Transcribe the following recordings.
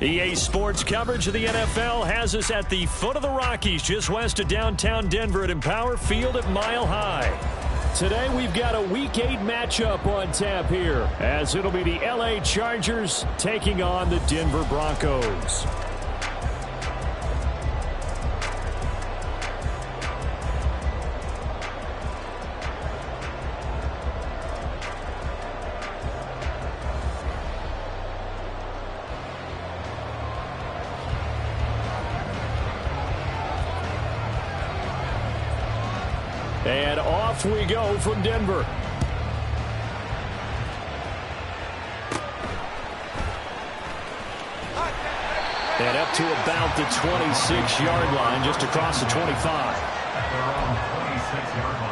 EA Sports coverage of the NFL has us at the foot of the Rockies, just west of downtown Denver at Empower Field at Mile High. Today we've got a Week 8 matchup on tap here, as it'll be the LA Chargers taking on the Denver Broncos. And off we go from Denver. And up to about the 26-yard line, just across the 25. At their own 26-yard line.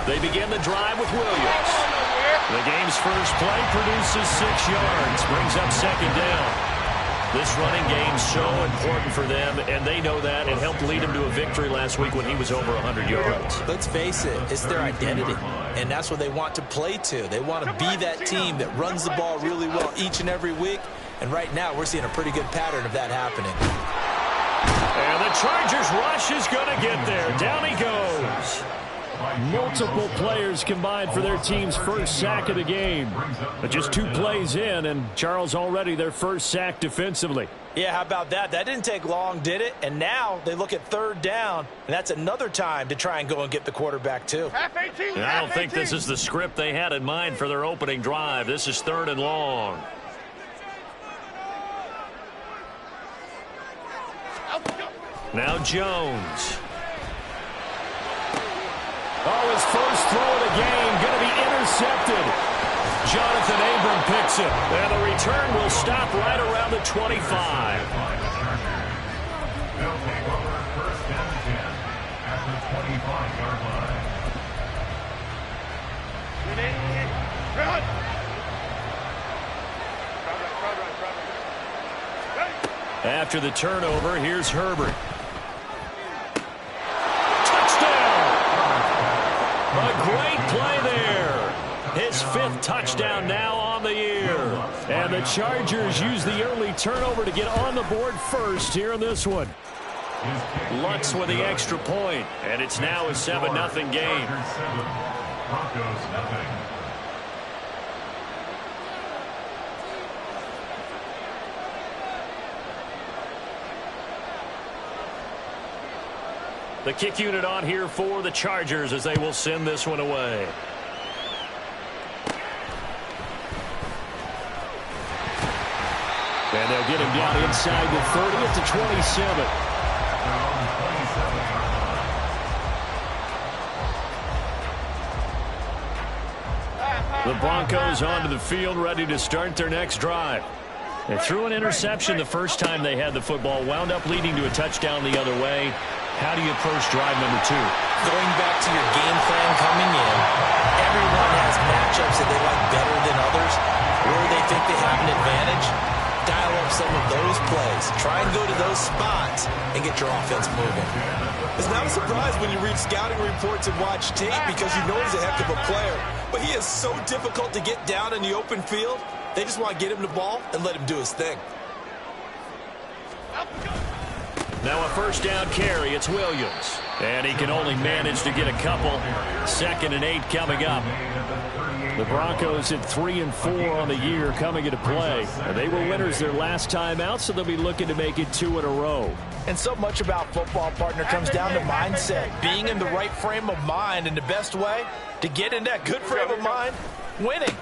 They begin the drive with Williams. The game's first play produces 6 yards, brings up second down. This running game's so important for them, and they know that. It helped lead them to a victory last week when he was over 100 yards. Let's face it, it's their identity, and that's what they want to play to. They want to be that team that runs the ball really well each and every week, and right now we're seeing a pretty good pattern of that happening. And the Chargers rush is going to get there. Down he goes. Multiple players combined for their team's first sack of the game. But just 2 plays in, and Charles already their first sack defensively. Yeah, how about that? That didn't take long, did it? And now they look at third down, and that's another time to try and go and get the quarterback too. And I don't think this is the script they had in mind for their opening drive. This is 3rd and long. Now Jones. Oh, his first throw of the game going to be intercepted. Jonathan Abram picks it. And the return will stop right around the 25. They'll take over first and 10 at the 25-yard line. After the turnover, here's Herbert. A great play there. His 5th touchdown now on the year. And the Chargers use the early turnover to get on the board first here in this one. Lutz with the extra point, and it's now a 7-0 game. Broncos nothing. The kick unit on here for the Chargers as they will send this one away. And they'll get him down inside the 30 at the 27. The Broncos onto the field ready to start their next drive. They threw an interception the first time they had the football, wound up leading to a touchdown the other way. How do you approach drive number 2? Going back to your game plan coming in, everyone has matchups that they like better than others, where they think they have an advantage. Dial up some of those plays. Try and go to those spots and get your offense moving. It's not a surprise when you read scouting reports and watch tape because you know he's a heck of a player. But he is so difficult to get down in the open field. They just want to get him the ball and let him do his thing. Now a first down carry. It's Williams. And he can only manage to get a couple. 2nd and 8 coming up. The Broncos at 3 and 4 on the year coming into play. And they were winners their last time out, so they'll be looking to make it 2 in a row. And so much about football, partner, comes down to mindset. Being in the right frame of mind, and the best way to get in that good frame of mind, winning.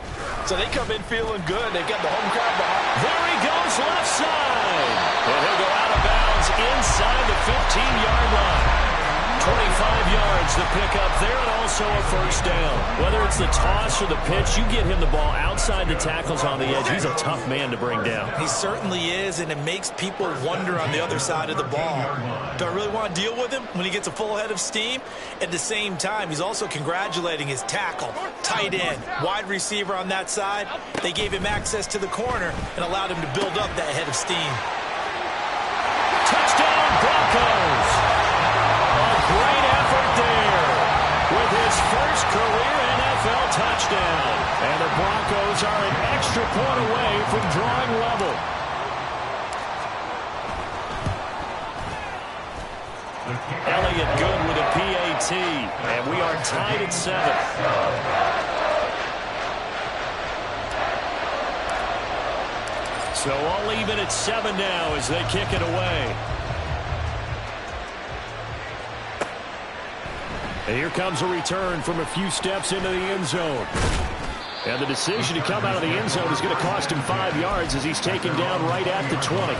So they come in feeling good. They've got the home crowd behind. There he goes left side. And he'll go out of bounds inside the 15-yard line. 25 yards to pick up there, and also a first down. Whether it's the toss or the pitch, you get him the ball outside the tackles on the edge. He's a tough man to bring down. He certainly is, and it makes people wonder on the other side of the ball. Do I really want to deal with him when he gets a full head of steam? At the same time, he's also congratulating his tackle, tight end, wide receiver on that side. They gave him access to the corner and allowed him to build up that head of steam. Touchdown, Broncos! A great effort there with his first career NFL touchdown. And the Broncos are an extra point away from drawing level. Elliott good with a PAT, and we are tied at 7. So all even at 7 now as they kick it away. And here comes a return from a few steps into the end zone. And the decision to come out of the end zone is going to cost him 5 yards as he's taken down right at the 20.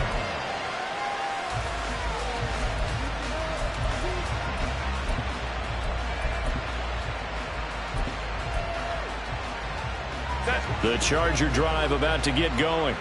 The Charger drive about to get going.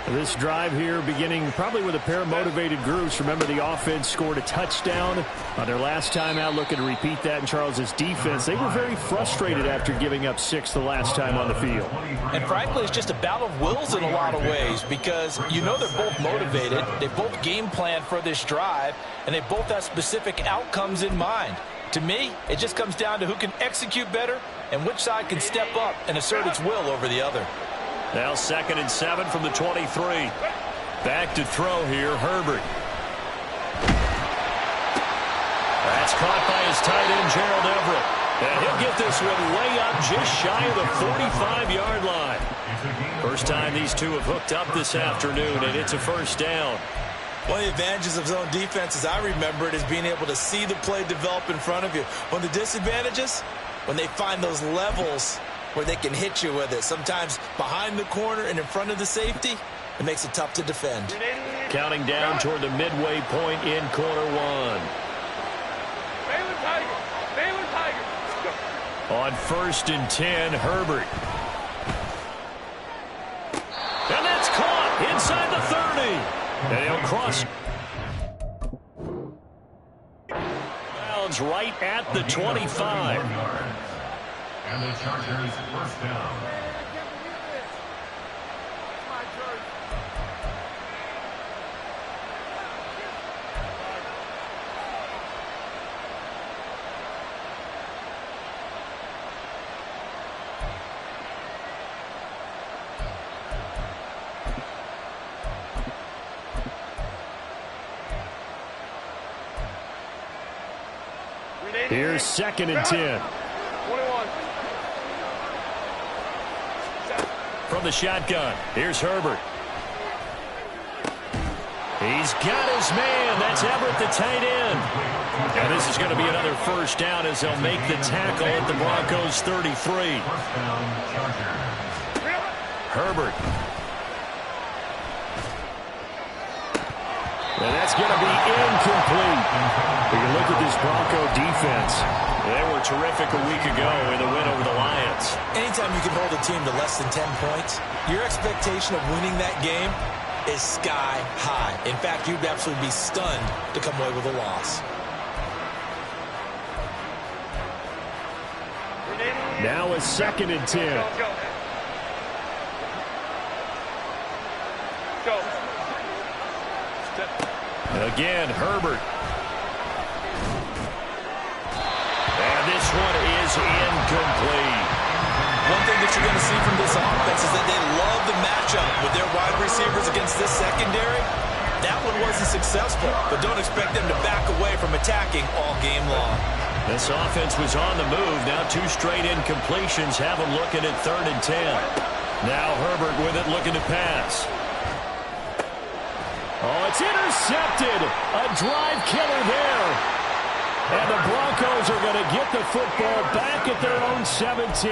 This drive here beginning probably with a pair of motivated groups. Remember, the offense scored a touchdown on their last time out, looking to repeat that in Charles's defense. They were very frustrated after giving up 6 the last time on the field. And frankly, it's just a battle of wills in a lot of ways because you know they're both motivated. They both game plan for this drive, and they both have specific outcomes in mind. To me, it just comes down to who can execute better and which side can step up and assert its will over the other. Now 2nd and 7 from the 23. Back to throw here, Herbert. That's caught by his tight end, Gerald Everett. And he'll get this one way up just shy of the 45-yard line. First time these two have hooked up this afternoon, and it's a first down. One of the advantages of zone defense, as I remember it, is being able to see the play develop in front of you. One of the disadvantages, when they find those levels where they can hit you with it, sometimes behind the corner and in front of the safety, it makes it tough to defend. Counting down toward the midway point in quarter 1. On 1st and 10, Herbert. And that's caught inside the 30. And he'll cross. Bounds right at the 25. And the Chargers first down. Here's 2nd and 10. From the shotgun, here's Herbert. He's got his man. That's Everett, the tight end. And this is going to be another first down as they'll make the tackle at the Broncos 33. Herbert. And that's going to be incomplete. We can look at this Bronco defense. They were terrific a week ago in the win over the Lions. Anytime you can hold a team to less than 10 points, your expectation of winning that game is sky high. In fact, you'd absolutely be stunned to come away with a loss. Now a 2nd and 10. Go. Again, Herbert. And this one is incomplete. One thing that you're going to see from this offense is that they love the matchup with their wide receivers against this secondary. That one wasn't successful, but don't expect them to back away from attacking all game long. This offense was on the move. Now 2 straight incompletions have them looking at 3rd and 10. Now Herbert with it, looking to pass. Oh, it's intercepted. A drive killer there. And the Broncos are going to get the football back at their own 17.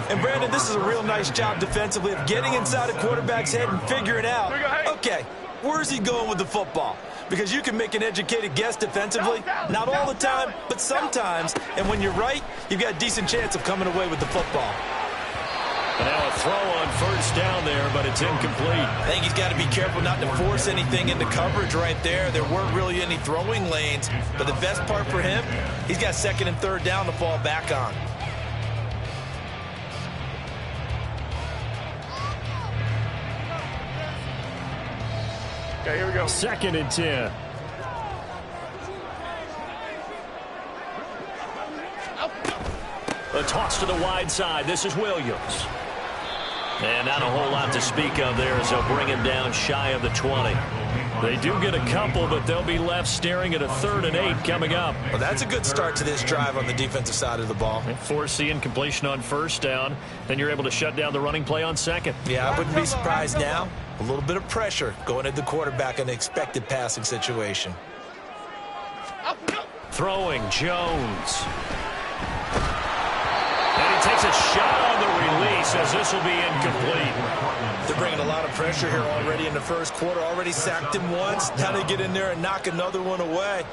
And, Brandon, this is a real nice job defensively of getting inside a quarterback's head and figuring out, okay, Where's he going with the football? Because you can make an educated guess defensively, not all the time, but sometimes. And when you're right, you've got a decent chance of coming away with the football. And now a throw on first down there, but it's incomplete. I think he's got to be careful not to force anything into coverage right there. There weren't really any throwing lanes, but the best part for him, he's got second and third down to fall back on. Okay, here we go. Second and 10. A toss to the wide side. This is Williams. And not a whole lot to speak of there as they'll bring him down shy of the 20. They do get a couple, but they'll be left staring at a 3rd and 8 coming up. Well, that's a good start to this drive on the defensive side of the ball. Force the incompletion on first down. Then you're able to shut down the running play on second. Yeah, I wouldn't be surprised now. A little bit of pressure going at the quarterback in an expected passing situation. Throwing, Jones. And he takes a shot on the release as this will be incomplete. They're bringing a lot of pressure here already in the first quarter. Already sacked him once. Now they get in there and knock another one away.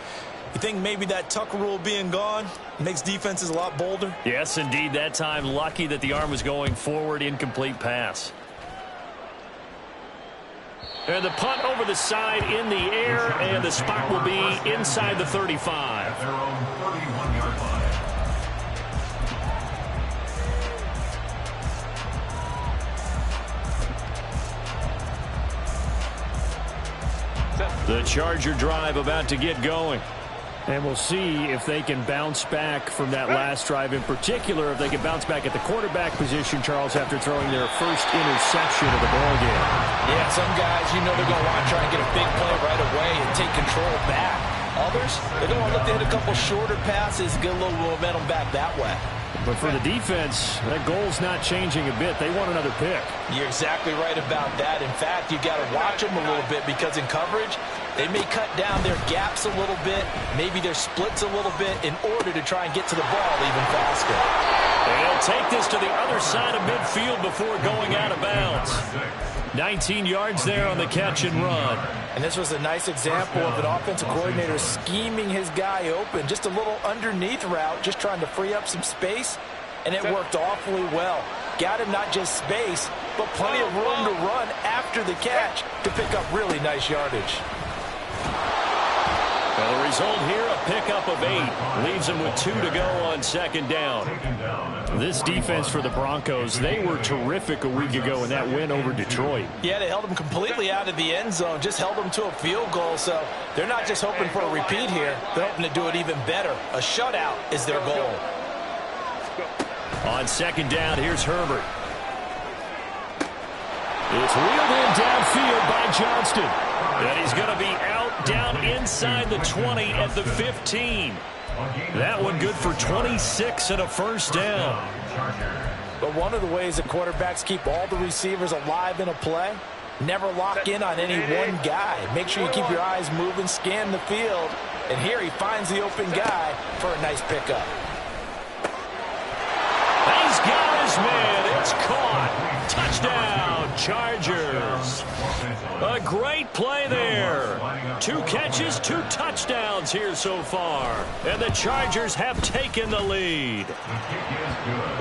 You think maybe that tuck rule being gone makes defenses a lot bolder? Yes, indeed. That time, lucky that the arm was going forward. Incomplete pass. And the punt over the side in the air, and the spot will be inside the 35. Their own 31-yard line. The Charger drive about to get going. And we'll see if they can bounce back from that last drive. In particular, if they can bounce back at the quarterback position, Charles, after throwing their first interception of the ball game. Yeah, some guys, you know they're going to want to try and get a big play right away and take control back. Others, they're going to look to hit a couple shorter passes, get a little momentum back that way. But for the defense, that goal's not changing a bit. They want another pick. You're exactly right about that. In fact, you've got to watch them a little bit because in coverage, they may cut down their gaps a little bit, maybe their splits a little bit in order to try and get to the ball even faster. And he'll take this to the other side of midfield before going out of bounds. 19 yards there on the catch and run. And this was a nice example of an offensive coordinator scheming his guy open. Just a little underneath route, just trying to free up some space, and it worked awfully well. Got him not just space, but plenty of room to run after the catch to pick up really nice yardage. Well, the result here, a pickup of 8. Leaves them with 2 to go on second down. This defense for the Broncos, they were terrific a week ago in that win over Detroit. Yeah, they held them completely out of the end zone, just held them to a field goal. So they're not just hoping for a repeat here. They're hoping to do it even better. A shutout is their goal. On second down, here's Herbert. It's wheeled in downfield by Johnston. And he's going to be out down inside the 20 at the 15. That one good for 26 and a first down. But one of the ways that quarterbacks keep all the receivers alive in a play, never lock in on any one guy. Make sure you keep your eyes moving, scan the field. And here he finds the open guy for a nice pickup. He's got his man. It's caught. Touchdown, Chargers. A great play there. 2 catches, 2 touchdowns here so far. And the Chargers have taken the lead.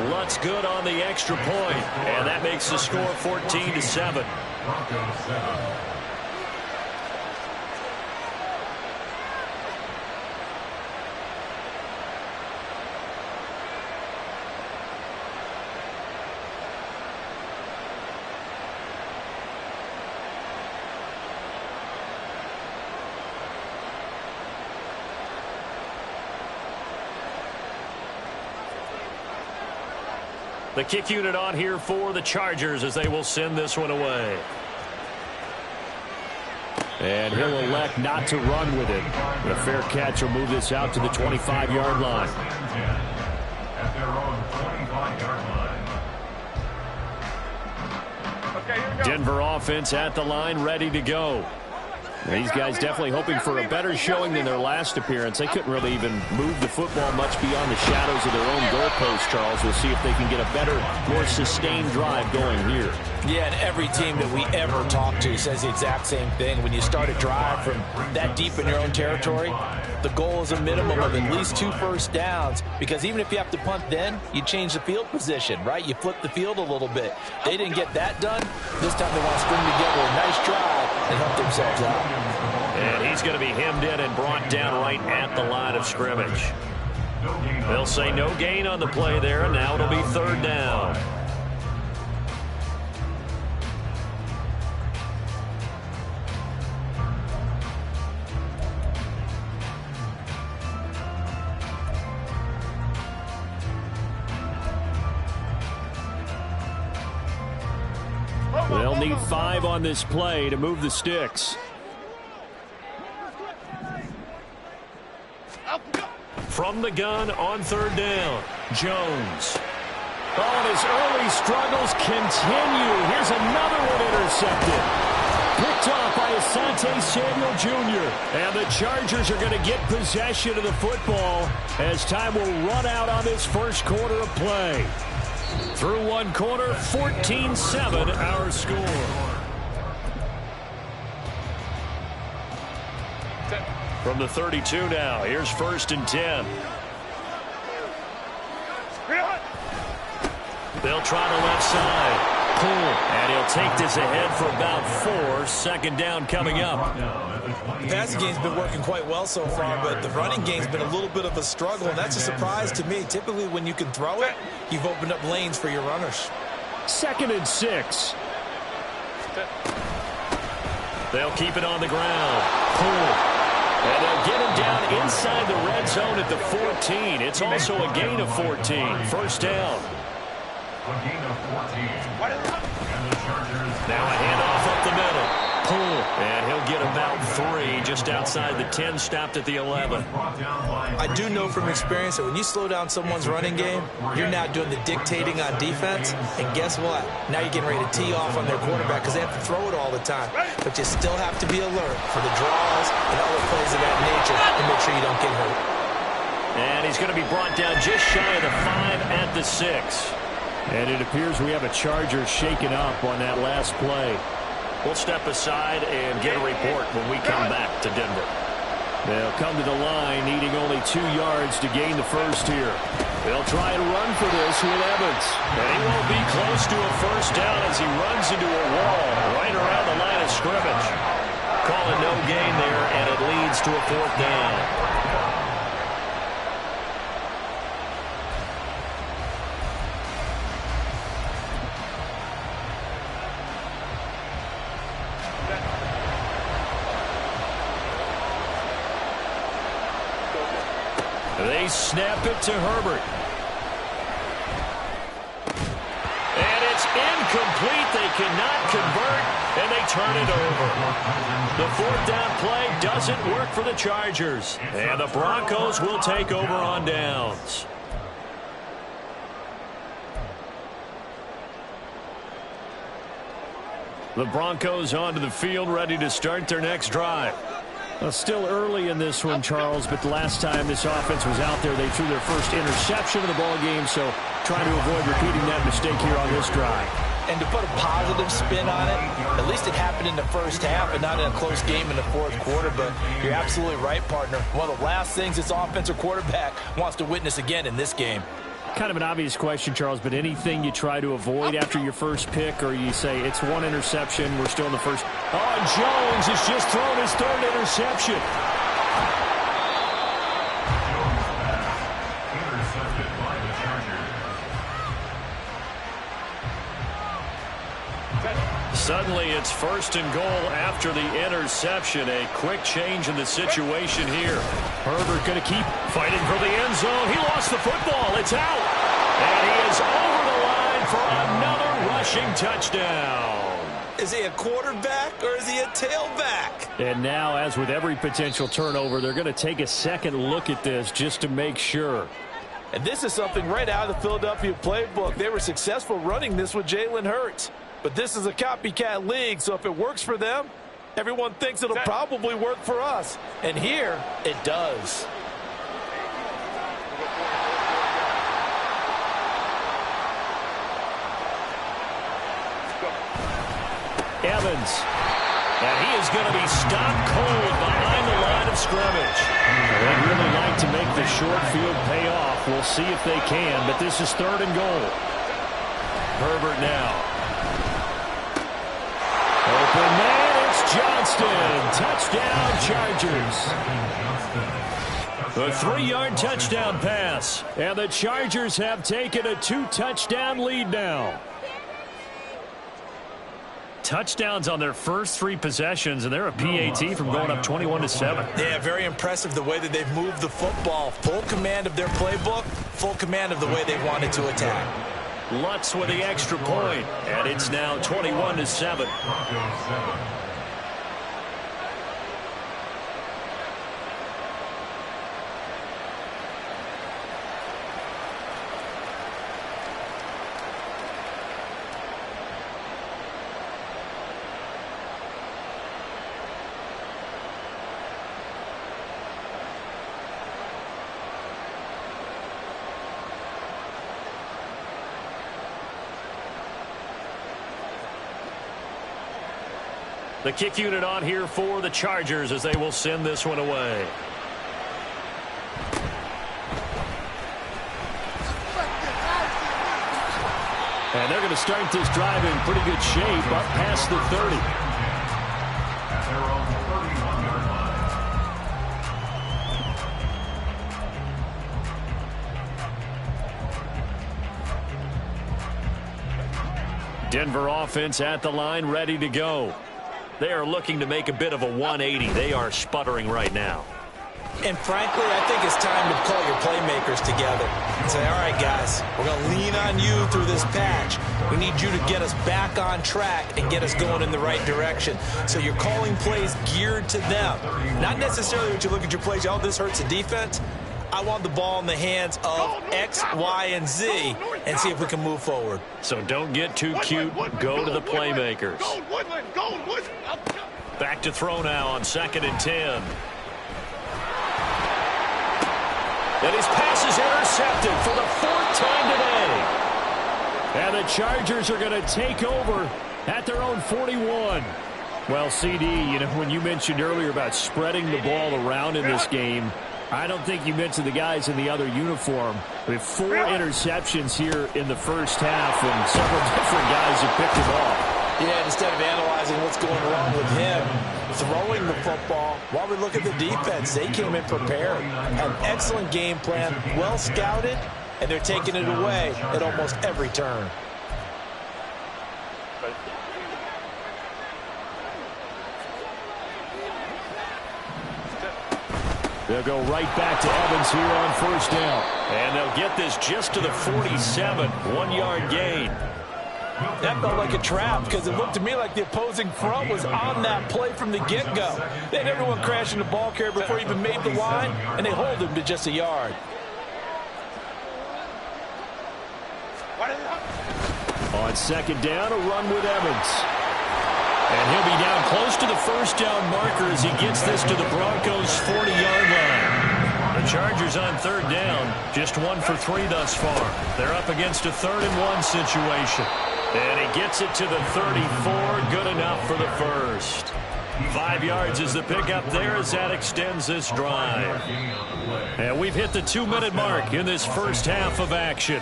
Lutz good on the extra point. And that makes the score 14-7. Broncos 7. The kick unit on here for the Chargers as they will send this one away. And he'll elect not to run with it. A fair catch will move this out to the 25-yard line. At their own 25-yard line. Denver offense at the line, ready to go. These guys definitely hoping for a better showing than their last appearance. They couldn't really even move the football much beyond the shadows of their own goalpost, Charles. We'll see if they can get a better, more sustained drive going here. Yeah, and every team that we ever talk to says the exact same thing. When you start a drive from that deep in your own territory, the goal is a minimum of at least 2 first downs, because even if you have to punt then, you change the field position, right? You flip the field a little bit. They didn't get that done. This time they want to string together a nice drive and help themselves out. And he's going to be hemmed in and brought down right at the line of scrimmage. They'll say no gain on the play there, and now it'll be 3rd down. They'll need 5 on this play to move the sticks. From the gun on 3rd down, Jones. Oh, and his early struggles continue. Here's another one intercepted. Picked off by Asante Samuel Jr. And the Chargers are going to get possession of the football as time will run out on this first quarter of play. Through 1 quarter, 14-7 our score. From the 32 now, here's 1st and 10. They'll try the left side. Pull, and he'll take this ahead for about 4. 2nd down coming up. The passing game's been working quite well so far, but the running game's been a little bit of a struggle, and that's a surprise to me. Typically, when you can throw it, you've opened up lanes for your runners. 2nd and 6. They'll keep it on the ground. Pull. And they'll get him down inside the red zone at the 14. It's also a gain of 14. 1st down. A gain of 14. And the Chargers. Now a handoff up the middle. Pull. And he'll get about 3 just outside the 10, stopped at the 11. I do know from experience that when you slow down someone's running game, you're now doing the dictating on defense. And guess what? Now you're getting ready to tee off on their quarterback because they have to throw it all the time. But you still have to be alert for the draws and other plays of that nature to make sure you don't get hurt. And he's going to be brought down just shy of the 5 at the 6. And it appears we have a Charger shaken up on that last play. We'll step aside and get a report when we come back to Denver. They'll come to the line, needing only 2 yards to gain the first here. They'll try and run for this with Evans. And he won't be close to a 1st down as he runs into a wall right around the line of scrimmage. Call it no gain there, and it leads to a 4th down. They snap it to Herbert. And it's incomplete. They cannot convert, and they turn it over. The 4th down play doesn't work for the Chargers. And the Broncos will take over on downs. The Broncos onto the field, ready to start their next drive. Well, still early in this one, Charles, but the last time this offense was out there, they threw their first interception of the ball game, so trying to avoid repeating that mistake here on this drive. And to put a positive spin on it, at least it happened in the first half and not in a close game in the 4th quarter, but you're absolutely right, partner. One of the last things this offensive quarterback wants to witness again in this game. Kind of an obvious question, Charles, but anything you try to avoid after your first pick, or you say it's 1 interception, we're still in the first. Oh, and Jones has just thrown his 3rd interception. Intercepted by the Chargers. Suddenly it's 1st and goal after the interception. A quick change in the situation here. Herbert going to keep fighting for the end zone. He lost the football. It's out. And he is over the line for another rushing touchdown. Is he a quarterback or is he a tailback? And now, as with every potential turnover, they're going to take a second look at this just to make sure. And this is something right out of the Philadelphia playbook. They were successful running this with Jalen Hurts. But this is a copycat league, so if it works for them, Everyone thinks it'll probably work for us. And here, it does. Evans. And he is going to be stopped cold behind the line of scrimmage. They'd really like to make the short field pay off. We'll see if they can, but this is 3rd and goal. Herbert now. Open man, it's Johnston. Touchdown, Chargers. A 3-yard touchdown pass. And the Chargers have taken a 2-touchdown lead now. Touchdowns on their first 3 possessions, and they're a PAT from going up 21-7. Yeah, very impressive the way that they've moved the football. Full command of their playbook, full command of the way they wanted to attack. Lutz with the extra point, and it's now 21-7. Broncos 7. The kick unit on here for the Chargers as they will send this one away. And they're going to start this drive in pretty good shape up past the 30. At their own 31-yard line. Denver offense at the line, ready to go. They are looking to make a bit of a 180. They are sputtering right now. And frankly, I think it's time to call your playmakers together and say, all right, guys, we're going to lean on you through this patch. We need you to get us back on track and get us going in the right direction. So you're calling plays geared to them. Not necessarily when you look at your plays, oh, this hurts the defense. I want the ball in the hands of X, Y, and Z and see if we can move forward. So don't get too cute. Go to the playmakers. Back to throw now on 2nd and 10. And his pass is intercepted for the 4th time today. And the Chargers are going to take over at their own 41. Well, CD, you know, when you mentioned earlier about spreading the ball around in this game, I don't think you mentioned the guys in the other uniform. We have 4 interceptions here in the first half, and several different guys have picked him off. Yeah, instead of analyzing what's going wrong with him, throwing the football, while we look at the defense, they came in prepared. Had an excellent game plan, well scouted, and they're taking it away at almost every turn. They'll go right back to Evans here on 1st down. And they'll get this just to the 47, 1-yard gain. That felt like a trap because it looked to me like the opposing front was on that play from the get-go. They had everyone crashing the ball carrier before he even made the line, and they hold him to just a yard. On 2nd down, a run with Evans. And he'll be down close to the 1st down marker as he gets this to the Broncos' 40-yard line. The Chargers on 3rd down, just 1 for 3 thus far. They're up against a 3rd and 1 situation. And he gets it to the 34, good enough for the 1st. 5 yards is the pickup there as that extends this drive. And we've hit the 2-minute mark in this first half of action.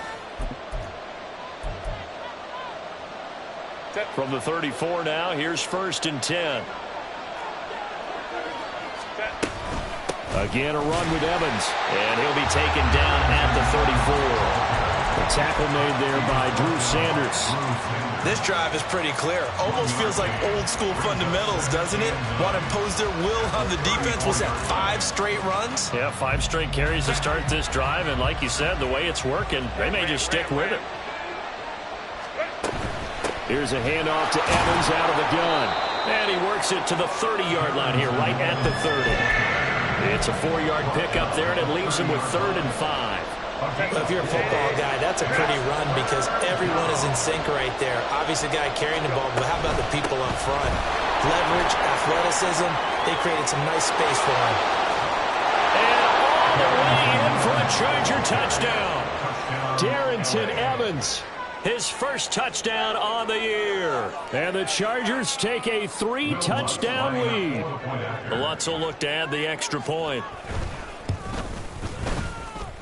From the 34 now, here's 1st and 10. Again, a run with Evans, and he'll be taken down at the 34. The tackle made there by Drew Sanders. This drive is pretty clear. Almost feels like old school fundamentals, doesn't it? Want to impose their will on the defense. Was that 5 straight runs? Yeah, 5 straight carries to start this drive, and like you said, the way it's working, they may just stick with it. Here's a handoff to Evans out of the gun. And he works it to the 30-yard line here, right at the 30. It's a 4-yard pickup there, and it leaves him with 3rd and 5. Well, if you're a football guy, that's a pretty run because everyone is in sync right there. Obviously, the guy carrying the ball, but how about the people up front? Leverage, athleticism, they created some nice space for him. And all the way in for a Charger touchdown. Darrington Evans, his first touchdown on the year. And the Chargers take a 3-touchdown lead. Lutz will look to add the extra point.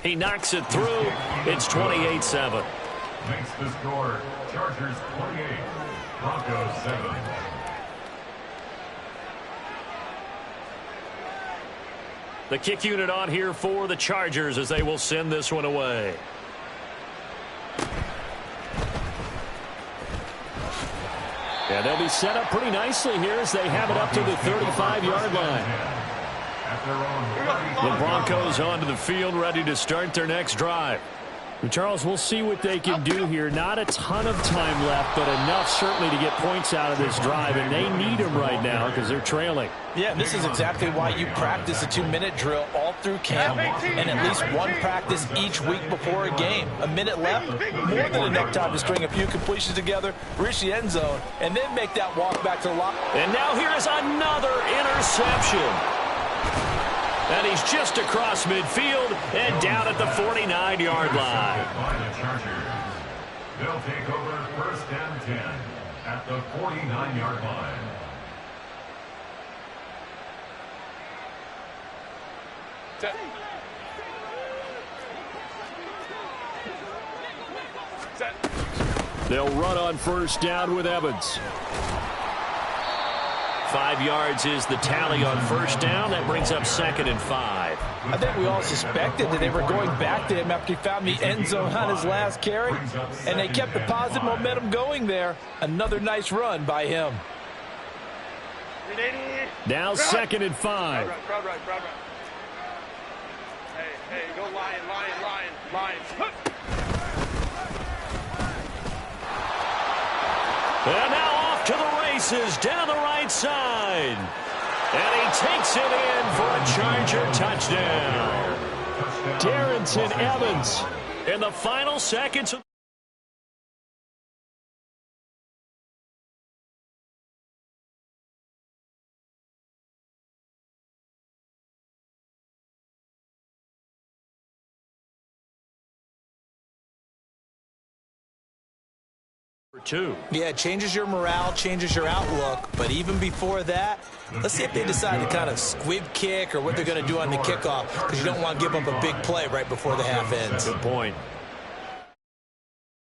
He knocks it through. It's 28-7. Makes the score Chargers 28, Broncos 7. The kick unit on here for the Chargers as they will send this one away. And they'll be set up pretty nicely here as they have it up to the 35-yard line. The Broncos onto the field, ready to start their next drive. And Charles, we'll see what they can do here. Not a ton of time left, but enough certainly to get points out of this drive, and they need them right now because they're trailing. Yeah, this is exactly why you practice a 2-minute drill all through camp and at least one practice each week before a game. A minute left, more than enough time to string a few completions together, reach the end zone, and then make that walk back to the lock. And now here is another interception. And he's just across midfield and down at the 49-yard line. They'll take over 1st and 10 at the 49-yard line. They'll run on 1st down with Evans. 5 yards is the tally on 1st down. That brings up 2nd and 5. I think we all suspected that they were going back to him after he found the end zone on his last carry, and they kept the positive momentum going there. Another nice run by him. Now 2nd and 5. Hey, go Lion. And now off to the races down the right side. And he takes it in for a Charger touchdown. Darrington Evans in the final seconds of two. Yeah, it changes your morale, changes your outlook. But even before that, let's see if they decide to kind of squib kick or what they're going to do on the kickoff, because you don't want to give up a big play right before the half ends. Good point.